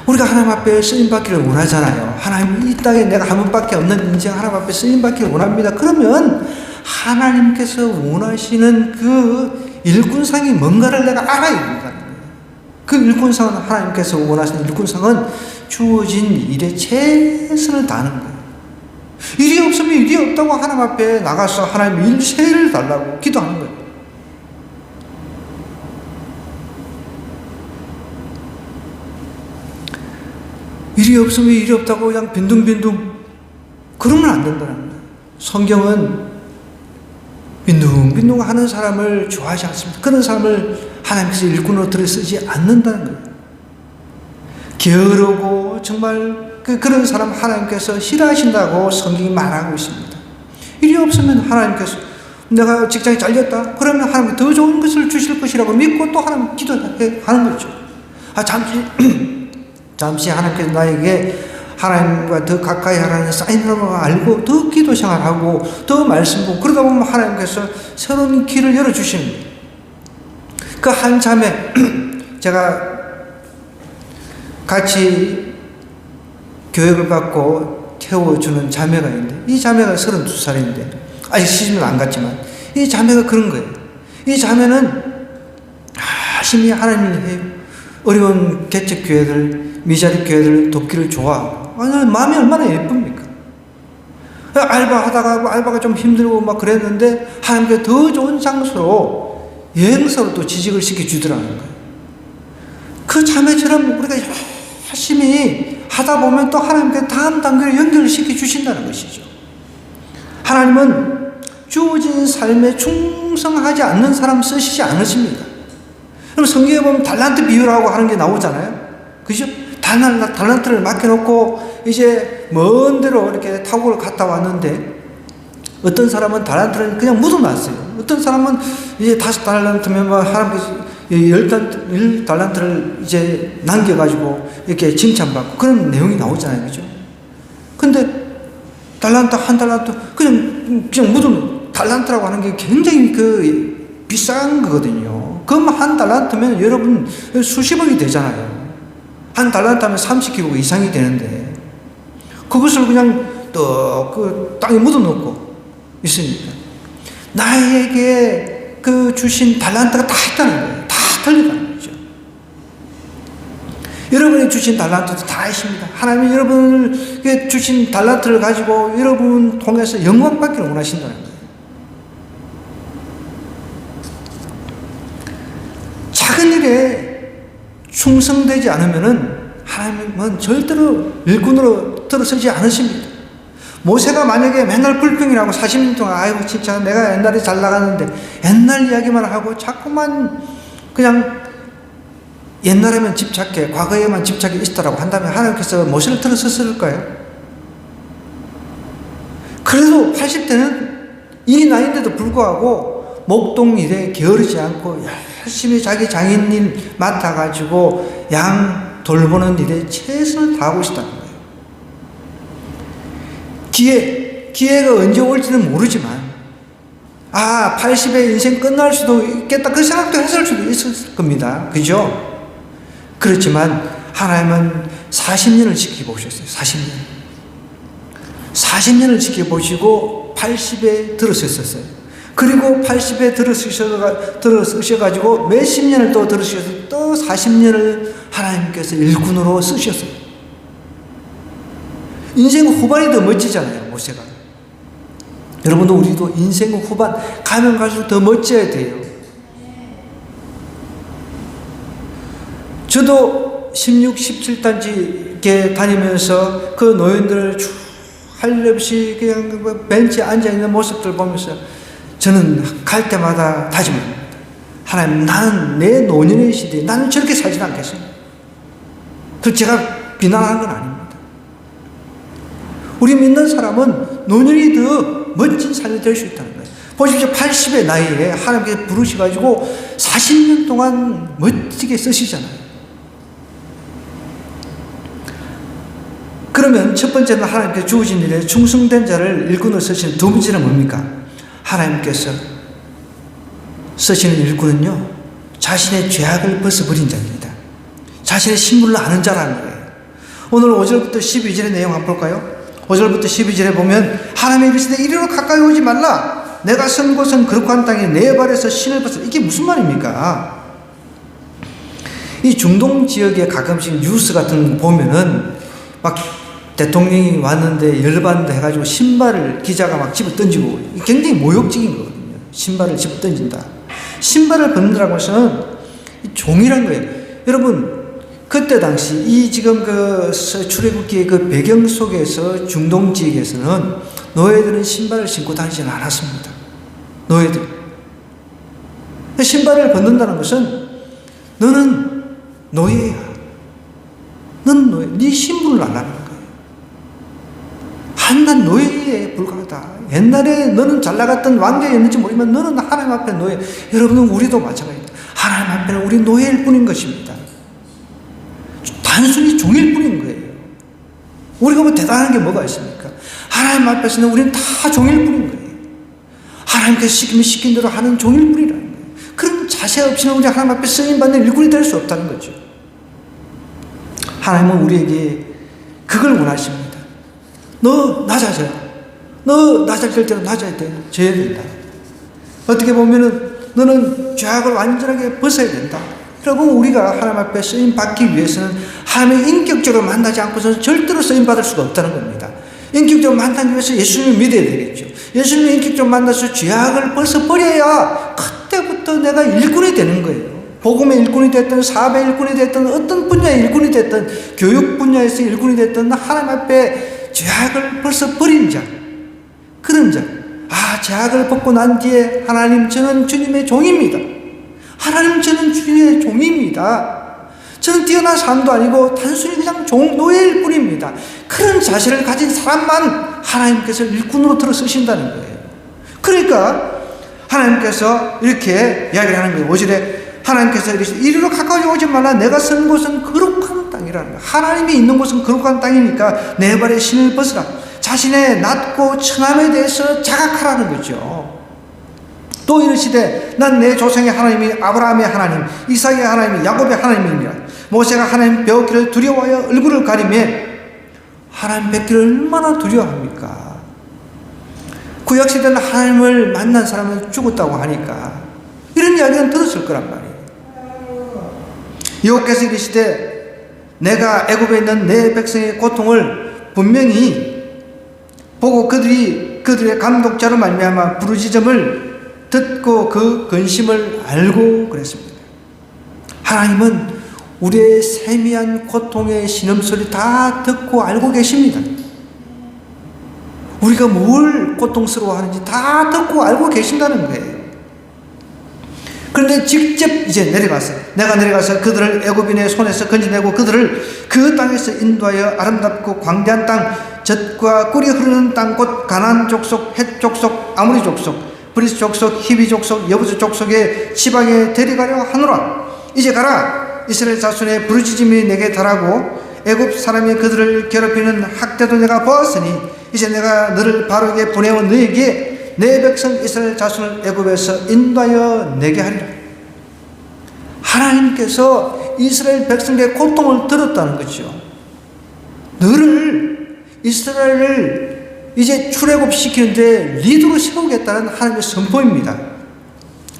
우리가 하나님 앞에 쓰임받기를 원하잖아요. 하나님 이 땅에 내가 한 번밖에 없는 인생 하나님 앞에 쓰임받기를 원합니다. 그러면 하나님께서 원하시는 그 일꾼상이 뭔가를 내가 알아야 된다는 거예요. 그 일꾼상은 하나님께서 원하시는 일꾼상은 주어진 일에 최선을 다하는 거예요. 일이 없으면 일이 없다고 하나님 앞에 나가서 하나님 일 세일을 달라고 기도하는 거예요. 일이 없으면 일이 없다고 그냥 빈둥빈둥 그러면 안 된다는 거예요. 성경은 빈둥빈둥 하는 사람을 좋아하지 않습니다. 그런 사람을 하나님께서 일꾼으로 들여쓰지 않는다는 거예요. 게으르고 정말 그런 사람 하나님께서 싫어하신다고 성경이 말하고 있습니다. 일이 없으면 하나님께서 내가 직장에 잘렸다 그러면 하나님 더 좋은 것을 주실 것이라고 믿고 또 하나님 기도하는 거죠. 잠시 하나님께서 나에게 하나님과 더 가까이 하라는 사인을 알고 더 기도 생활하고 더 말씀 보고 그러다 보면 하나님께서 새로운 길을 열어주십니다. 그 한 자매 제가 같이 교육을 받고 태워주는 자매가 있는데, 이 자매가 32살인데 아직 시집은 안 갔지만 이 자매가 그런 거예요. 이 자매는 열심히 하나님을 해요. 어려운 개척교회들, 미자립 교회들 돕기를 좋아하고, 마음이 얼마나 예쁩니까? 알바하다가 알바가 좀 힘들고 막 그랬는데 하나님께 더 좋은 장소로 여행사로 또 취직을 시켜주더라는 거예요. 그 자매처럼 우리가 열심히 하다 보면 또 하나님께 다음 단계로 연결을 시켜주신다는 것이죠. 하나님은 주어진 삶에 충성하지 않는 사람 쓰시지 않으십니다. 그럼 성경에 보면 달란트 비유라고 하는 게 나오잖아요. 그죠? 달란트를 맡겨놓고 이제 먼 데로 이렇게 타고를 갔다 왔는데, 어떤 사람은 달란트를 그냥 묻어놨어요. 어떤 사람은 이제 5달란트면 하나님께서 10달란트를 이제 남겨가지고 이렇게 칭찬받고 그런 내용이 나오잖아요. 그죠? 근데 한 달란트 그냥 묻어놓은 달란트라고 하는 게 굉장히 비싼 거거든요. 그럼 한 달란트면 여러분 수십억이 되잖아요. 한 달란트 하면 30kg 이상이 되는데, 그것을 그냥 또 땅에 묻어놓고 있습니다. 나에게 주신 달란트가 다 있다는 거예요. 다 틀리다는 거죠. 여러분이 주신 달란트도 다 있습니다. 하나님이 여러분에게 주신 달란트를 가지고 여러분 통해서 영광 받기를 원하신다는 거예요. 작은 일에 충성되지 않으면은 하나님은 절대로 일꾼으로 들어서지 않으십니다. 모세가 만약에 맨날 불평이라고 40년 동안 아이고 진짜 내가 옛날에 잘 나갔는데 옛날 이야기만 하고 자꾸만 그냥 옛날에만 집착해, 과거에만 집착이 있더라고 한다면 하나님께서 모세를 들어섰을까요? 그래도 80대는 이 나이인데도 불구하고 목동 일에 게으르지 않고 열심히 자기 장인일 맡아가지고 양 돌보는 일에 최선을 다하고 있다는 거예요. 기회가 언제 올지는 모르지만 80에 인생 끝날 수도 있겠다 그 생각도 했을 수도 있을 겁니다. 그죠? 그렇지만 하나님은 40년을 지켜보셨어요. 40년을 지켜보시고 80에 들어섰어요. 그리고 80에 들어서셔가지고 몇십 년을 또 들어서셔서 또 40년을 하나님께서 일꾼으로 쓰셨어요. 인생 후반이 더 멋지잖아요, 모세가. 여러분도 우리도 인생 후반 가면 갈수록 더 멋져야 돼요. 저도 16, 17단지 다니면서 그 노인들을 할 일 없이 그냥 벤치에 앉아있는 모습들 보면서 저는 갈 때마다 다짐합니다. 하나님, 나는 내 노년의 시대에 나는 저렇게 살지 않겠습니다. 그래서 제가 비난하는 건 아닙니다. 우리 믿는 사람은 노년이 더 멋진 삶이 될 수 있다는 거예요. 보십시오. 80의 나이에 하나님께서 부르셔가지고 40년 동안 멋지게 쓰시잖아요. 그러면 첫 번째는 하나님께 주어진 일에 충성된 자를 일꾼으로 쓰시는 두 번째는 뭡니까? 하나님께서 쓰시는 일꾼은요, 자신의 죄악을 벗어버린 자입니다. 자신의 신분을 아는 자라는 거예요. 오늘 5절부터 12절의 내용 한번 볼까요? 5절부터 12절에 보면 하나님이 이르시되 이리로 가까이 오지 말라. 내가 선 곳은 거룩한 땅에 내 발에서 신을 벗어. 이게 무슨 말입니까? 이 중동 지역에 가끔씩 뉴스 같은 거 보면은 막 대통령이 왔는데 열받는다 해가지고 신발을 기자가 막 집어 던지고, 굉장히 모욕적인 거거든요. 신발을 집어 던진다. 신발을 벗는다고 해서는 종이란 거예요. 여러분, 그때 당시 이 지금 출애굽기의 그 배경 속에서 중동 지역에서는 노예들은 신발을 신고 다니지는 않았습니다. 노예들. 신발을 벗는다는 것은 너는 노예야. 너는 노예. 네 신분을 안 하는 거예요. 난 노예에 불과하다. 옛날에 너는 잘 나갔던 왕자였는지 모르지만 너는 하나님 앞에 노예. 여러분은 우리도 마찬가지입니다. 하나님 앞에는 우리 노예일 뿐인 것입니다. 단순히 종일 뿐인 거예요. 우리가 뭐 대단한 게 뭐가 있습니까? 하나님 앞에서는 우리는 다 종일 뿐인 거예요. 하나님께서 시키면 시킨 대로 하는 종일 뿐이라는 거예요. 그런 자세 없이는 우리 하나님 앞에 쓰임받는 일꾼이 될 수 없다는 거죠. 하나님은 우리에게 그걸 원하십니다. 너 낮아져. 너 낮아질 대로 낮아야 돼. 져야 된다. 어떻게 보면은 너는 죄악을 완전하게 벗어야 된다. 여러분, 우리가 하나님 앞에 쓰임받기 위해서는 하나님을 인격적으로 만나지 않고서는 절대로 쓰임받을 수가 없다는 겁니다. 인격적으로 만나기 위해서 예수님을 믿어야 되겠죠. 예수님을 인격적으로 만나서 죄악을 벗어버려야 그때부터 내가 일꾼이 되는 거예요. 복음의 일꾼이 됐든 사업의 일꾼이 됐든 어떤 분야의 일꾼이 됐든 교육 분야에서 일꾼이 됐든 하나님 앞에 죄악을 벗어버린 자, 그런 자, 죄악을 벗고 난 뒤에 하나님, 저는 주님의 종입니다. 하나님, 저는 주님의 종입니다. 저는 뛰어난 사람도 아니고 단순히 그냥 노예일 뿐입니다. 그런 자세를 가진 사람만 하나님께서 일꾼으로 들어 쓰신다는 거예요. 그러니까 하나님께서 이렇게 이야기를 하는 거예요. 5절에 하나님께서 이리로 가까이 오지 말라. 내가 선 곳은 거룩한 땅이라는 거예요. 하나님이 있는 곳은 거룩한 땅이니까 내 발에 신을 벗으라. 자신의 낮고 천함에 대해서 자각하라는 거죠. 또 이르시되 난 내 조상의 하나님이 아브라함의 하나님, 이삭의 하나님이 야곱의 하나님이니라. 모세가 하나님 배웠기를 두려워하여 얼굴을 가리며, 하나님 뵙기를 얼마나 두려워합니까? 구약시대는 하나님을 만난 사람은 죽었다고 하니까 이런 이야기는 들었을 거란 말이에요. 여호와께서 이르시되 내가 애굽에 있는 내 백성의 고통을 분명히 보고 그들의 감독자로 말미암아 부르짖음을 듣고 그 근심을 알고 그랬습니다. 하나님은 우리의 세미한 고통의 신음소리 다 듣고 알고 계십니다. 우리가 뭘 고통스러워하는지 다 듣고 알고 계신다는 거예요. 그런데 직접 이제 내가 내려가서 그들을 애굽인의 손에서 건져내고 그들을 그 땅에서 인도하여 아름답고 광대한 땅, 젖과 꿀이 흐르는 땅, 곧 가나안 족속, 헷 족속, 아모리 족속, 브리스 족속, 히비 족속, 여부스 족속의 지방에 데려가려 하노라. 이제 가라. 이스라엘 자손의 부르짖음이 내게 달하고 애굽 사람이 그들을 괴롭히는 학대도 내가 보았으니 이제 내가 너를 바로게 보내온 너에게 내 백성 이스라엘 자손을 애굽에서 인도하여 내게 하리라. 하나님께서 이스라엘 백성의 고통을 들었다는 거죠. 너를, 이스라엘을 이제 출애굽시키는데 리더로 세우겠다는 하나님의 선포입니다.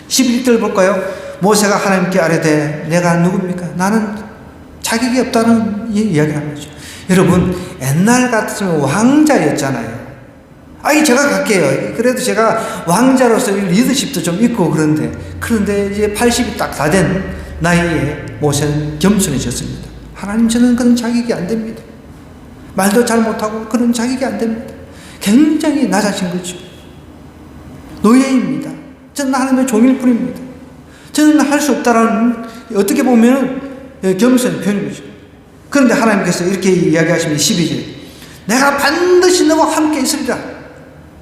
11절 볼까요? 모세가 하나님께 아뢰되 내가 누굽니까? 나는 자격이 없다는 이야기를 하는 거죠. 여러분, 옛날 같으면 왕자였잖아요. 제가 갈게요. 그래도 제가 왕자로서 리더십도 좀 있고 그런데 이제 80이 딱 다 된 나이에 모세는 겸손해졌습니다. 하나님, 저는 그런 자격이 안 됩니다. 말도 잘 못하고 그런 자격이 안 됩니다. 굉장히 낮아진 거죠. 노예입니다. 저는 하나님의 종일 뿐입니다. 저는 할 수 없다라는, 어떻게 보면 겸손의 표현인 거죠. 그런데 하나님께서 이렇게 이야기하시면 12절 내가 반드시 너와 함께 있으리라.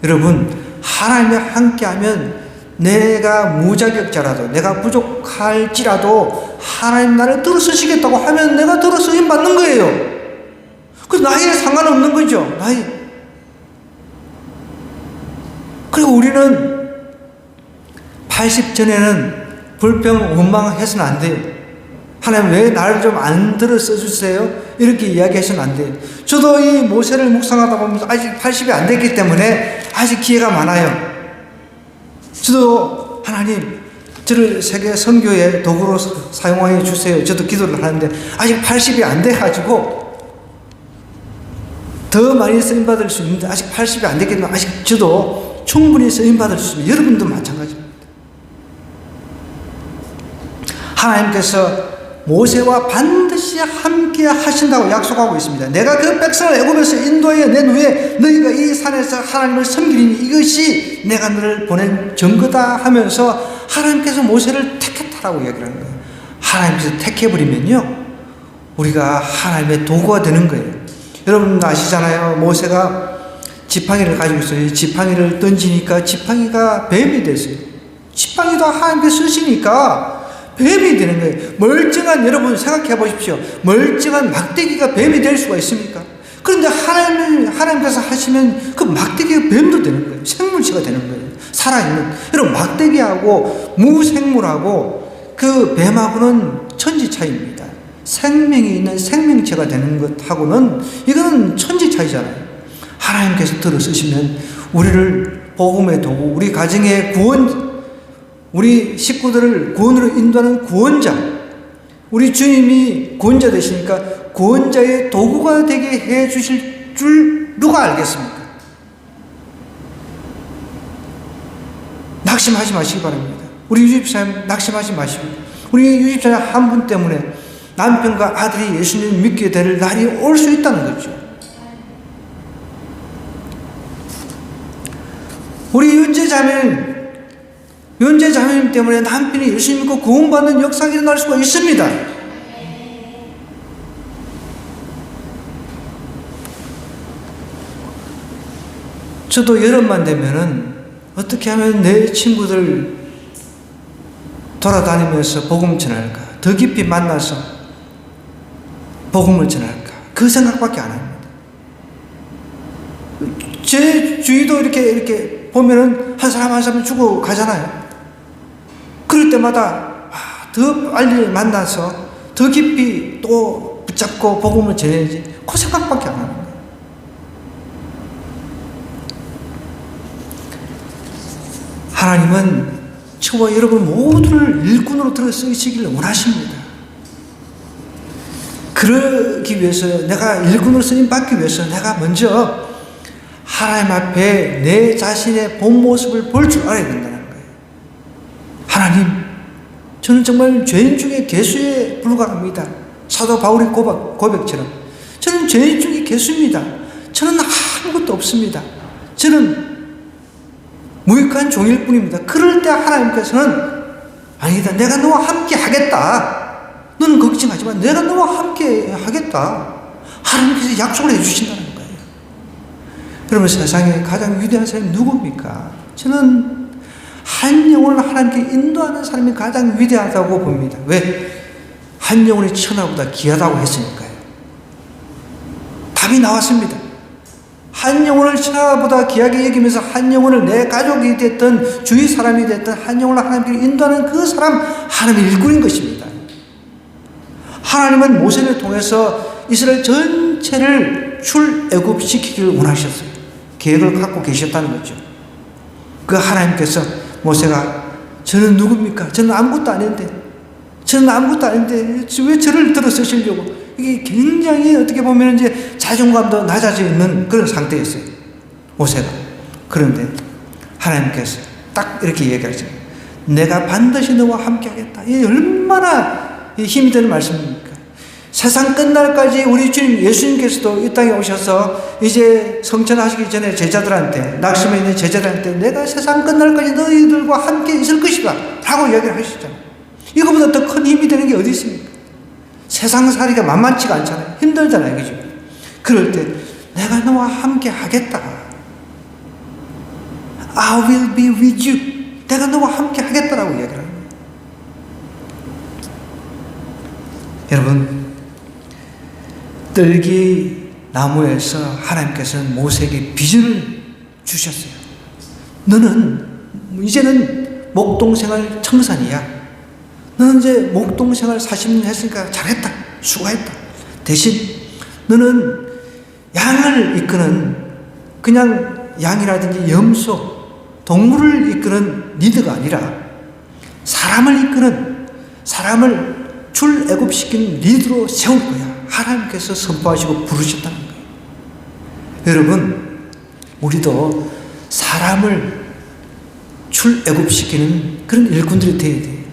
여러분, 하나님과 함께하면 내가 무자격자라도, 내가 부족할지라도 하나님 나를 들어쓰시겠다고 하면 내가 들어쓰임 받는 거예요. 그 나이에 상관없는 거죠. 나이. 그리고 우리는 80 전에는 불평, 원망해서는 안 돼요. 하나님, 왜 나를 좀 안 들어 써주세요? 이렇게 이야기해서는 안 돼요. 저도 이 모세를 묵상하다 보면서 아직 80이 안 됐기 때문에 아직 기회가 많아요. 저도 하나님, 저를 세계 선교의 도구로 사용하여 주세요. 저도 기도를 하는데 아직 80이 안 돼가지고 더 많이 쓰임받을 수 있는데 아직 80이 안 됐기 때문에 아직 저도 충분히 쓰임받을 수 있습니다. 여러분도 마찬가지입니다. 하나님께서 모세와 반드시 함께 하신다고 약속하고 있습니다. 내가 그 백성을 애굽에서 인도하여 낸 후에 너희가 이 산에서 하나님을 섬기리니 이것이 내가 너를 보낸 증거다 하면서 하나님께서 모세를 택했다라고 이야기를 하는 거예요. 하나님께서 택해버리면요, 우리가 하나님의 도구가 되는 거예요. 여러분 아시잖아요. 모세가 지팡이를 가지고 있어요. 지팡이를 던지니까 지팡이가 뱀이 됐어요. 지팡이도 하나님께 쓰시니까 뱀이 되는 거예요. 멀쩡한, 여러분 생각해 보십시오. 멀쩡한 막대기가 뱀이 될 수가 있습니까? 그런데 하나님께서 하시면 그 막대기가 뱀도 되는 거예요. 생물체가 되는 거예요. 살아있는. 여러분, 막대기하고 무생물하고 그 뱀하고는 천지 차이입니다. 생명이 있는 생명체가 되는 것하고는 이거는 천지 차이잖아요. 하나님께서 들어 쓰시면 우리를 복음의 도구, 우리 가정의 구원, 우리 식구들을 구원으로 인도하는 구원자, 우리 주님이 구원자 되시니까 구원자의 도구가 되게 해 주실 줄 누가 알겠습니까? 낙심하지 마시기 바랍니다. 우리 유집사님 낙심하지 마시고, 우리 유집사님 한 분 때문에 남편과 아들이 예수님을 믿게 될 날이 올 수 있다는 거죠. 우리 윤재 자매님 때문에 남편이 예수 믿고 구원받는 역사가 일어날 수가 있습니다. 저도 여름만 되면은 어떻게 하면 내 친구들 돌아다니면서 복음 전할까? 더 깊이 만나서 복음을 전할까? 그 생각밖에 안 합니다. 제 주위도 이렇게 보면은 한 사람 한 사람 죽어 가잖아요. 그럴 때마다 더 빨리 만나서 더 깊이 또 붙잡고 복음을 전해야지. 그 생각밖에 안 합니다. 하나님은 저와 여러분 모두를 일꾼으로 들어 쓰시기를 원하십니다. 그러기 위해서, 내가 일꾼으로 쓰임 받기 위해서 내가 먼저 하나님 앞에 내 자신의 본 모습을 볼 줄 알아야 된다는 거예요. 하나님, 저는 정말 죄인 중에 개수에 불과합니다. 사도 바울의 고백처럼 저는 죄인 중에 개수입니다. 저는 아무것도 없습니다. 저는 무익한 종일 뿐입니다. 그럴 때 하나님께서는 아니다, 내가 너와 함께 하겠다. 너는 걱정하지 마. 내가 너와 함께 하겠다. 하나님께서 약속을 해주신다는 거예요. 여러분, 세상에 가장 위대한 사람이 누굽니까? 저는 한 영혼을 하나님께 인도하는 사람이 가장 위대하다고 봅니다. 왜? 한 영혼이 천하보다 귀하다고 했으니까요. 답이 나왔습니다. 한 영혼을 천하보다 귀하게 여기면서 한 영혼을 내 가족이 됐든 주위 사람이 됐든 한 영혼을 하나님께 인도하는 그 사람, 하나님의 일꾼인 것입니다. 하나님은 모세를 통해서 이스라엘 전체를 출애굽시키기를 원하셨어요. 계획을 갖고 계셨다는 거죠. 그 하나님께서 모세가, 저는 누굽니까? 저는 아무것도 아닌데 왜 저를 들어 쓰시려고? 이게 굉장히 어떻게 보면 이제 자존감도 낮아져 있는 그런 상태였어요, 모세가. 그런데 하나님께서 딱 이렇게 얘기하죠. 내가 반드시 너와 함께 하겠다. 이게 얼마나 힘이 되는 말씀입니까? 세상 끝날까지 우리 주님 예수님께서도 이 땅에 오셔서 이제 성천하시기 전에 제자들한테, 낙심해 있는 제자들한테 내가 세상 끝날까지 너희들과 함께 있을 것이다 라고 이야기를 하셨잖아요. 이거보다 더 큰 힘이 되는 게 어디 있습니까? 세상 살이가 만만치가 않잖아요. 힘들잖아요. 그죠? 그럴 때 내가 너와 함께 하겠다. I will be with you. 내가 너와 함께 하겠다라고 이야기를 합니다. 여러분, 떨기 나무에서 하나님께서는 모세에게 비전을 주셨어요. 너는 이제는 목동생활 청산이야. 너는 이제 목동생활 40년 했으니까 잘했다, 수고했다. 대신 너는 양을 이끄는, 그냥 양이라든지 염소, 동물을 이끄는 리더가 아니라 사람을 이끄는, 사람을 출애굽시키는 리더로 세울 거야. 하나님께서 선포하시고 부르셨다는 거예요. 여러분, 우리도 사람을 출애굽시키는 그런 일꾼들이 되어야 돼요.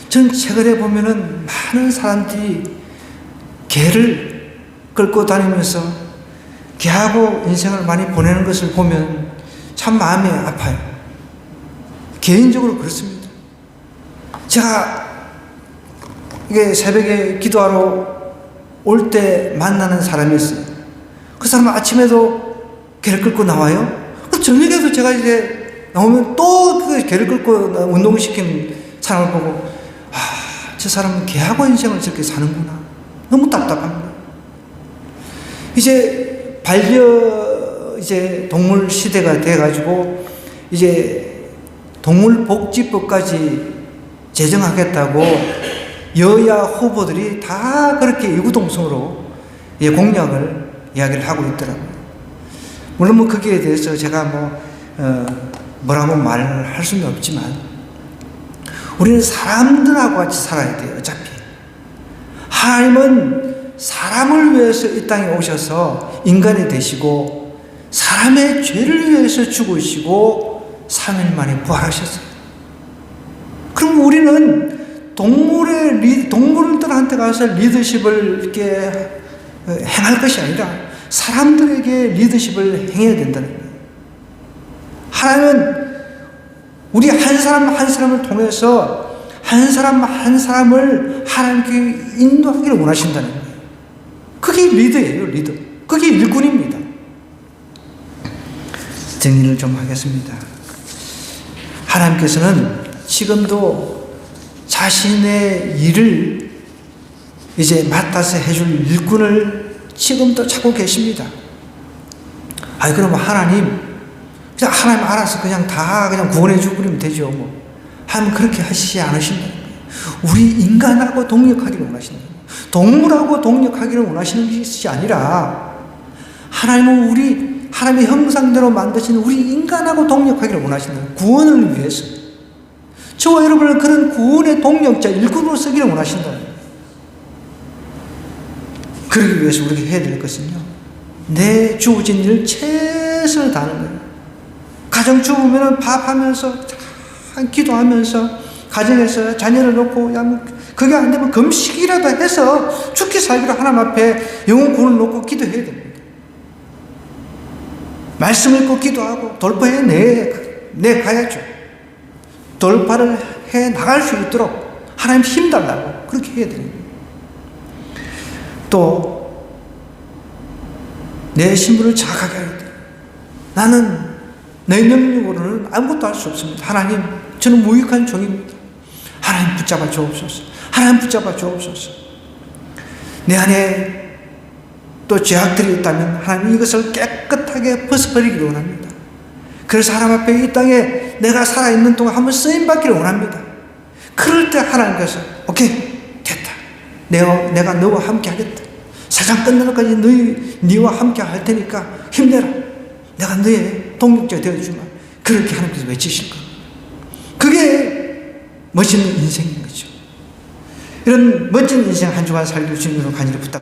전 최근에 보면은 많은 사람들이 개를 끌고 다니면서 개하고 인생을 많이 보내는 것을 보면 참 마음이 아파요. 개인적으로 그렇습니다. 제가 이게 새벽에 기도하러 올 때 만나는 사람이 있어요. 그 사람은 아침에도 개를 끌고 나와요. 저녁에도 제가 이제 나오면 또 그 개를 끌고 운동시키는 사람을 보고, 저 사람은 개하고 인생을 저렇게 사는구나. 너무 답답합니다. 이제 이제 동물 시대가 돼가지고 이제 동물복지법까지 제정하겠다고 여야 후보들이 다 그렇게 이구동성으로 공약을 이야기를 하고 있더라고요. 물론 뭐 거기에 대해서 제가 뭐라고 말을 할 수는 없지만 우리는 사람들하고 같이 살아야 돼요. 어차피 하나님은 사람을 위해서 이 땅에 오셔서 인간이 되시고 사람의 죄를 위해서 죽으시고 3일 만에 부활하셨어요. 그럼 우리는 동물들한테 가서 리더십을 이렇게 행할 것이 아니라 사람들에게 리더십을 행해야 된다는 거예요. 하나님은 우리 한 사람 한 사람을 통해서 한 사람 한 사람을 하나님께 인도하기를 원하신다는 거예요. 그게 리더예요, 리더. 그게 일꾼입니다. 정리를 좀 하겠습니다. 하나님께서는 지금도 자신의 일을 이제 맡아서 해줄 일꾼을 지금도 찾고 계십니다. 그럼 하나님 알아서 그냥 다 구원해 주면 되죠. 하나님 그렇게 하시지 않으신다. 우리 인간하고 동력하기를 원하신다. 동물하고 동력하기를 원하시는 것이 아니라 하나님은 하나님의 형상대로 만드신 우리 인간하고 동력하기를 원하신다. 구원을 위해서. 저와 여러분은 그런 구원의 동력자, 일꾼으로 쓰기를 원하신다. 그러기 위해서 우리가 해야 될 것은요, 내 주어진 일을 최선을 다하는 거예요. 가정 주부면 밥하면서, 기도하면서, 가정에서 자녀를 놓고, 그게 안 되면 금식이라도 해서 죽기 살기로 하나님 앞에 영혼 구원을 놓고 기도해야 됩니다. 말씀 읽고 기도하고 돌파해 내 가야죠. 돌파를 해 나갈 수 있도록 하나님 힘 달라고 그렇게 해야 됩니다. 또 내 신분을 자각하게 해야 돼요. 나는 내 능력으로는 아무것도 할 수 없습니다. 하나님, 저는 무익한 종입니다. 하나님 붙잡아 주옵소서. 하나님 붙잡아 주옵소서. 내 안에 또 죄악들이 있다면 하나님 이것을 깨끗하게 벗어버리기를 원합니다. 그래서 하나님 앞에 이 땅에 내가 살아있는 동안 한번 쓰임받기를 원합니다. 그럴 때 하나님께서 오케이, 됐다. 내가 너와 함께 하겠다. 세상 끝나는 것까지 너와 함께 할 테니까 힘내라. 내가 너의 동력자 되어주마. 그렇게 하나님께서 외치실 겁니다. 그게 멋있는 인생인 거죠. 이런 멋진 인생 한 주간 살기를 주님으로 간절히 부탁드립니다.